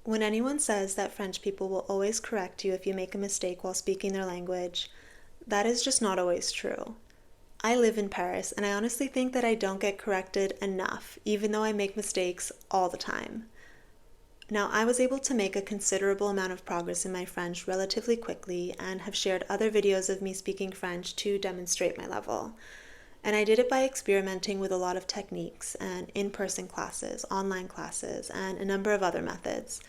When anyone says that French people will always correct you if you make a mistake while speaking their language, that is just not always true. I live in Paris, and I honestly think that I don't get corrected enough, even though I make mistakes all the time. Now, I was able to make a considerable amount of progress in my French relatively quickly and have shared other videos of me speaking French to demonstrate my level. And I did it by experimenting with a lot of techniques and in-person classes, online classes, and a number of other methods.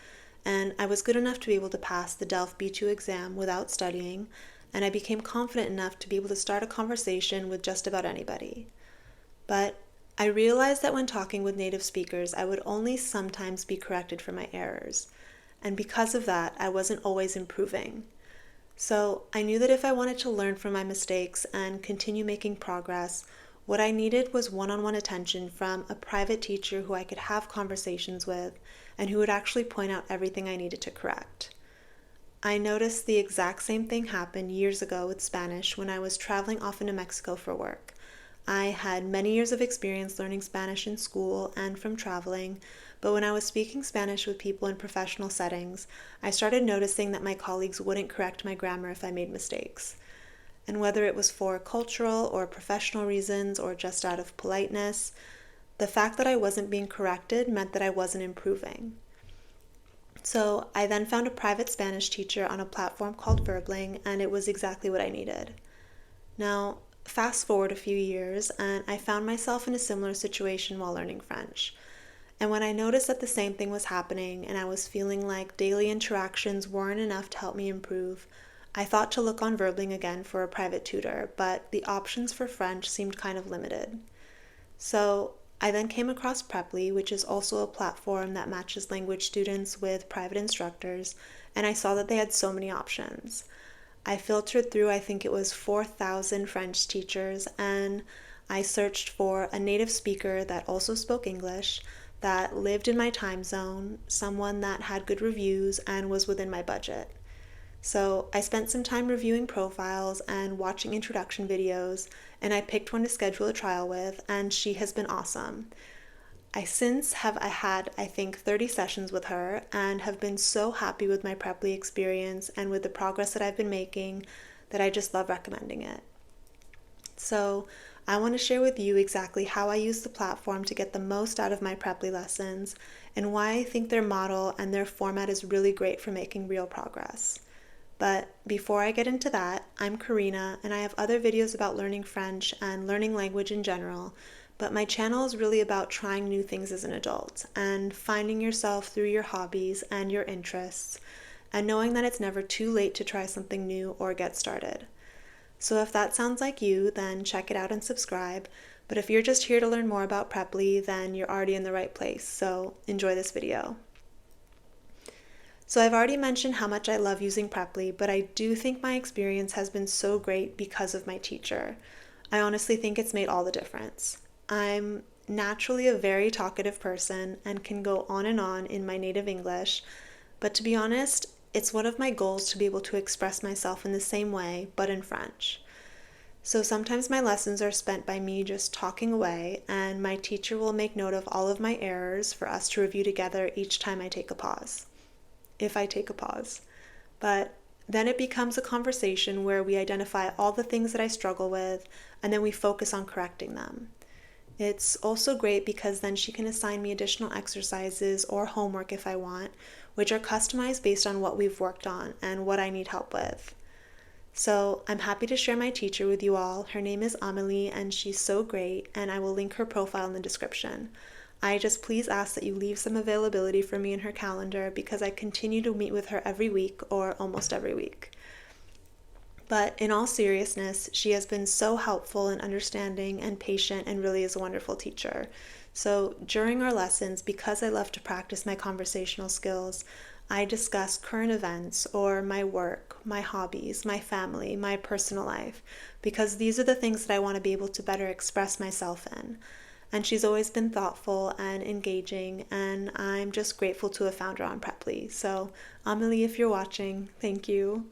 And I was good enough to be able to pass the DELF B2 exam without studying, and I became confident enough to be able to start a conversation with just about anybody. But I realized that when talking with native speakers, I would only sometimes be corrected for my errors. And because of that, I wasn't always improving. So I knew that if I wanted to learn from my mistakes and continue making progress, what I needed was one-on-one attention from a private teacher who I could have conversations with and who would actually point out everything I needed to correct. I noticed the exact same thing happen years ago with Spanish when I was traveling often to Mexico for work. I had many years of experience learning Spanish in school and from traveling, but when I was speaking Spanish with people in professional settings, I started noticing that my colleagues wouldn't correct my grammar if I made mistakes. And whether it was for cultural or professional reasons or just out of politeness, the fact that I wasn't being corrected meant that I wasn't improving. So I then found a private Spanish teacher on a platform called Verbling, and it was exactly what I needed. Now, fast forward a few years, and I found myself in a similar situation while learning French. And when I noticed that the same thing was happening and I was feeling like daily interactions weren't enough to help me improve, I thought to look on Verbling again for a private tutor, but the options for French seemed kind of limited. So I then came across Preply, which is also a platform that matches language students with private instructors, and I saw that they had so many options. I filtered through, I think it was 4,000 French teachers, and I searched for a native speaker that also spoke English, that lived in my time zone, someone that had good reviews and was within my budget. So I spent some time reviewing profiles and watching introduction videos, and I picked one to schedule a trial with, and she has been awesome. I had, I think, 30 sessions with her and have been so happy with my Preply experience and with the progress that I've been making that I just love recommending it. So I want to share with you exactly how I use the platform to get the most out of my Preply lessons and why I think their model and their format is really great for making real progress. But before I get into that, I'm Karina, and I have other videos about learning French and learning language in general, but my channel is really about trying new things as an adult and finding yourself through your hobbies and your interests, and knowing that it's never too late to try something new or get started. So if that sounds like you, then check it out and subscribe, but if you're just here to learn more about Preply, then you're already in the right place, so enjoy this video. So I've already mentioned how much I love using Preply, but I do think my experience has been so great because of my teacher. I honestly think it's made all the difference. I'm naturally a very talkative person and can go on and on in my native English, but to be honest, it's one of my goals to be able to express myself in the same way, but in French. So sometimes my lessons are spent by me just talking away, and my teacher will make note of all of my errors for us to review together each time I take a pause. If I take a pause. But then it becomes a conversation where we identify all the things that I struggle with, and then we focus on correcting them. It's also great because then she can assign me additional exercises or homework if I want, which are customized based on what we've worked on and what I need help with. So I'm happy to share my teacher with you all. Her name is Amelie, and she's so great, and I will link her profile in the description. I just please ask that you leave some availability for me in her calendar because I continue to meet with her every week or almost every week. But in all seriousness, she has been so helpful and understanding and patient and really is a wonderful teacher. So during our lessons, because I love to practice my conversational skills, I discuss current events or my work, my hobbies, my family, my personal life, because these are the things that I want to be able to better express myself in. And she's always been thoughtful and engaging, and I'm just grateful to have found her on Preply. So, Amelie, if you're watching, thank you.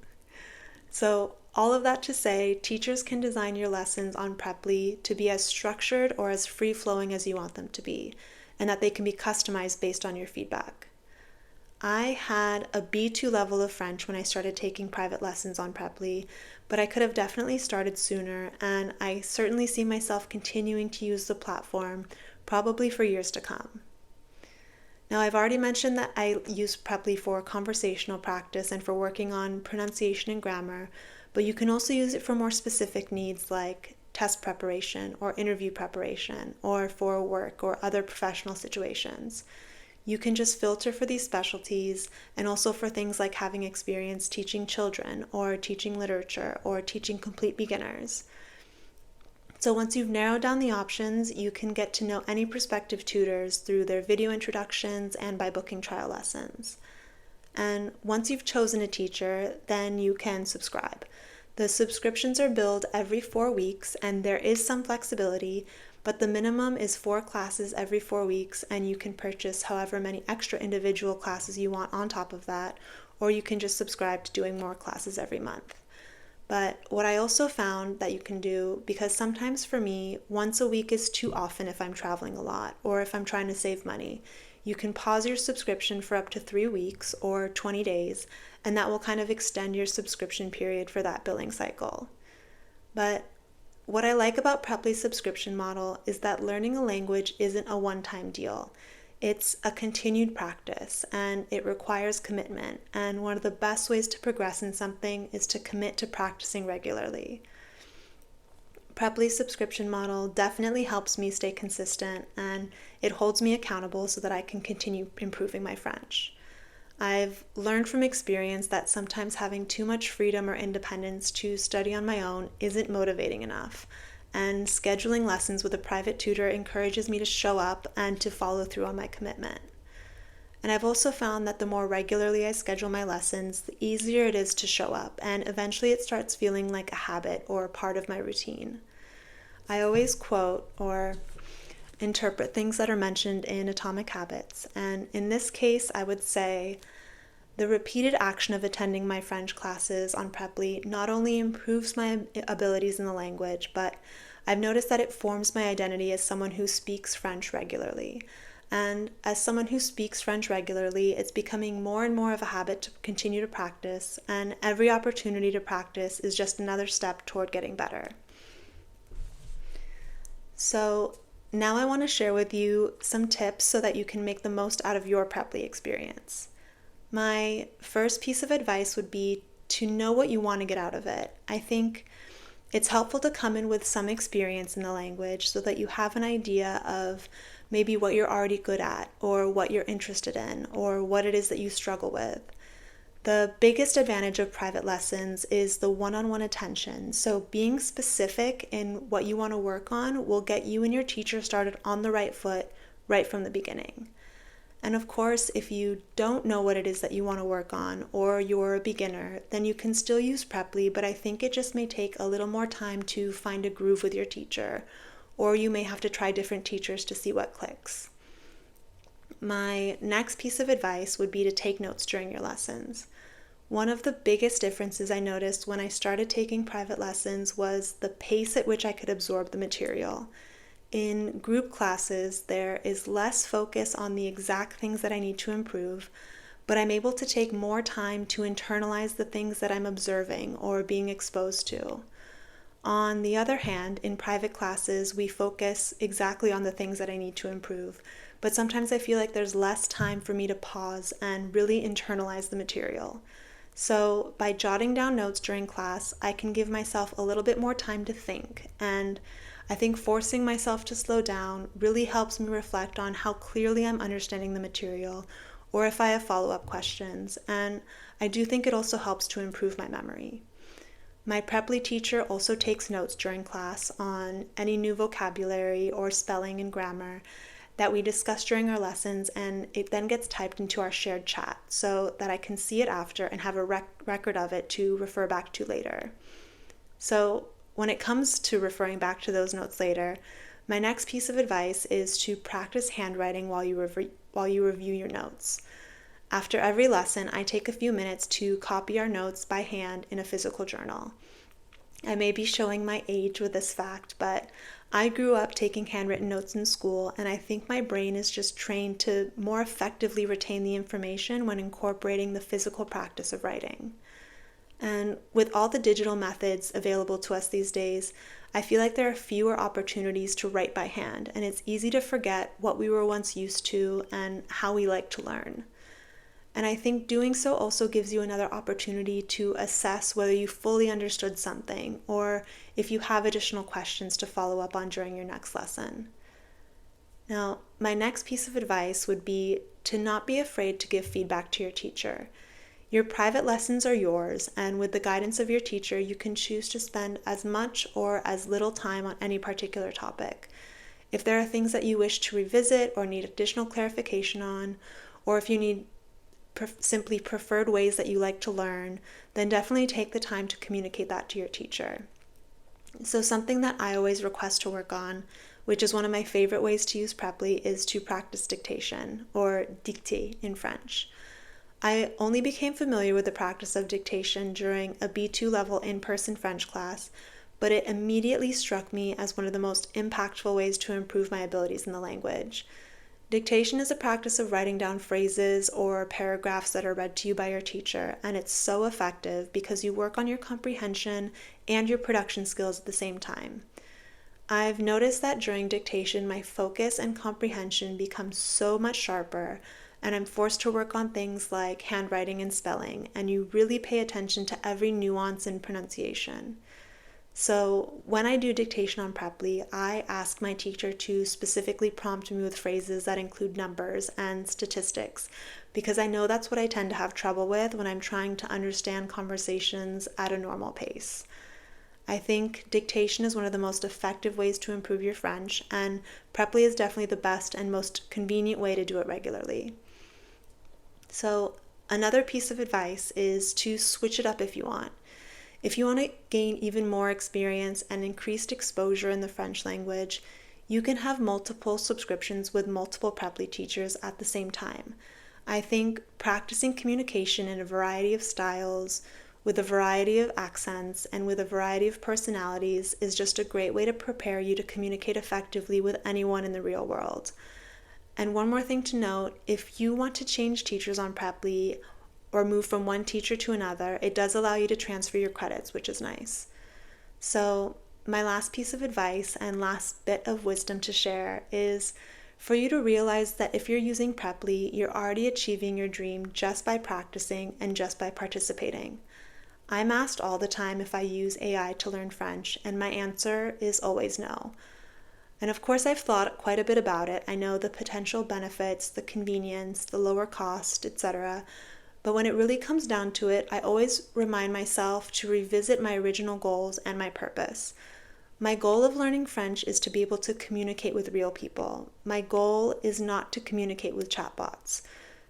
So, all of that to say, teachers can design your lessons on Preply to be as structured or as free-flowing as you want them to be, and that they can be customized based on your feedback. I had a B2 level of French when I started taking private lessons on Preply, but I could have definitely started sooner, and I certainly see myself continuing to use the platform probably for years to come. Now, I've already mentioned that I use Preply for conversational practice and for working on pronunciation and grammar, but you can also use it for more specific needs like test preparation or interview preparation or for work or other professional situations. You can just filter for these specialties and also for things like having experience teaching children or teaching literature or teaching complete beginners. So once you've narrowed down the options, you can get to know any prospective tutors through their video introductions and by booking trial lessons. And once you've chosen a teacher, then you can subscribe. The subscriptions are billed every 4 weeks, and there is some flexibility, but the minimum is 4 classes every 4 weeks, and you can purchase however many extra individual classes you want on top of that, or you can just subscribe to doing more classes every month. But what I also found that you can do, because sometimes for me, once a week is too often if I'm traveling a lot or if I'm trying to save money, you can pause your subscription for up to 3 weeks or 20 days, and that will kind of extend your subscription period for that billing cycle. But what I like about Preply's subscription model is that learning a language isn't a one-time deal. It's a continued practice and it requires commitment. And one of the best ways to progress in something is to commit to practicing regularly. Preply's subscription model definitely helps me stay consistent and it holds me accountable so that I can continue improving my French. I've learned from experience that sometimes having too much freedom or independence to study on my own isn't motivating enough. And scheduling lessons with a private tutor encourages me to show up and to follow through on my commitment. And I've also found that the more regularly I schedule my lessons, the easier it is to show up, and eventually it starts feeling like a habit or part of my routine. I always quote or interpret things that are mentioned in Atomic Habits, and in this case I would say, the repeated action of attending my French classes on Preply not only improves my abilities in the language, but I've noticed that it forms my identity as someone who speaks French regularly. And as someone who speaks French regularly, it's becoming more and more of a habit to continue to practice, and every opportunity to practice is just another step toward getting better. So now I want to share with you some tips so that you can make the most out of your Preply experience. My first piece of advice would be to know what you want to get out of it. I think it's helpful to come in with some experience in the language so that you have an idea of maybe what you're already good at or what you're interested in or what it is that you struggle with. The biggest advantage of private lessons is the one-on-one attention. So being specific in what you want to work on will get you and your teacher started on the right foot right from the beginning. And of course, if you don't know what it is that you want to work on or you're a beginner, then you can still use Preply, but I think it just may take a little more time to find a groove with your teacher, or you may have to try different teachers to see what clicks. My next piece of advice would be to take notes during your lessons. One of the biggest differences I noticed when I started taking private lessons was the pace at which I could absorb the material. In group classes, there is less focus on the exact things that I need to improve, but I'm able to take more time to internalize the things that I'm observing or being exposed to. On the other hand, in private classes, we focus exactly on the things that I need to improve, but sometimes I feel like there's less time for me to pause and really internalize the material. So by jotting down notes during class, I can give myself a little bit more time to think, and I think forcing myself to slow down really helps me reflect on how clearly I'm understanding the material or if I have follow-up questions, and I do think it also helps to improve my memory. My Preply teacher also takes notes during class on any new vocabulary or spelling and grammar that we discuss during our lessons, and it then gets typed into our shared chat so that I can see it after and have a record of it to refer back to later. So when it comes to referring back to those notes later, my next piece of advice is to practice handwriting while you review your notes. After every lesson, I take a few minutes to copy our notes by hand in a physical journal. I may be showing my age with this fact, but I grew up taking handwritten notes in school, and I think my brain is just trained to more effectively retain the information when incorporating the physical practice of writing. And with all the digital methods available to us these days, I feel like there are fewer opportunities to write by hand, and it's easy to forget what we were once used to and how we like to learn. And I think doing so also gives you another opportunity to assess whether you fully understood something or if you have additional questions to follow up on during your next lesson. Now, my next piece of advice would be to not be afraid to give feedback to your teacher. Your private lessons are yours, and with the guidance of your teacher, you can choose to spend as much or as little time on any particular topic. If there are things that you wish to revisit or need additional clarification on, or if you need simply preferred ways that you like to learn, then definitely take the time to communicate that to your teacher. So something that I always request to work on, which is one of my favorite ways to use Preply, is to practice dictation, or dictée in French. I only became familiar with the practice of dictation during a B2 level in-person French class, but it immediately struck me as one of the most impactful ways to improve my abilities in the language. Dictation is a practice of writing down phrases or paragraphs that are read to you by your teacher, and it's so effective because you work on your comprehension and your production skills at the same time. I've noticed that during dictation, my focus and comprehension become so much sharper, and I'm forced to work on things like handwriting and spelling, and you really pay attention to every nuance and pronunciation. So when I do dictation on Preply, I ask my teacher to specifically prompt me with phrases that include numbers and statistics, because I know that's what I tend to have trouble with when I'm trying to understand conversations at a normal pace. I think dictation is one of the most effective ways to improve your French, and Preply is definitely the best and most convenient way to do it regularly. So another piece of advice is to switch it up if you want. If you want to gain even more experience and increased exposure in the French language, you can have multiple subscriptions with multiple Preply teachers at the same time. I think practicing communication in a variety of styles, with a variety of accents, and with a variety of personalities is just a great way to prepare you to communicate effectively with anyone in the real world. And one more thing to note, if you want to change teachers on Preply or move from one teacher to another, it does allow you to transfer your credits, which is nice. So my last piece of advice and last bit of wisdom to share is for you to realize that if you're using Preply, you're already achieving your dream just by practicing and just by participating. I'm asked all the time if I use AI to learn French, and my answer is always no. And of course, I've thought quite a bit about it. I know the potential benefits, the convenience, the lower cost, etc. But when it really comes down to it, I always remind myself to revisit my original goals and my purpose. My goal of learning French is to be able to communicate with real people. My goal is not to communicate with chatbots.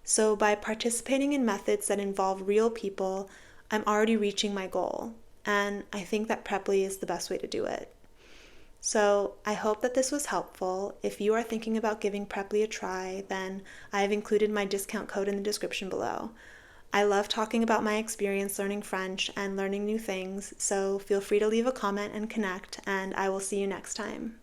So by participating in methods that involve real people, I'm already reaching my goal. And I think that Preply is the best way to do it. So I hope that this was helpful. If you are thinking about giving Preply a try, then I have included my discount code in the description below. I love talking about my experience learning French and learning new things, so feel free to leave a comment and connect, and I will see you next time.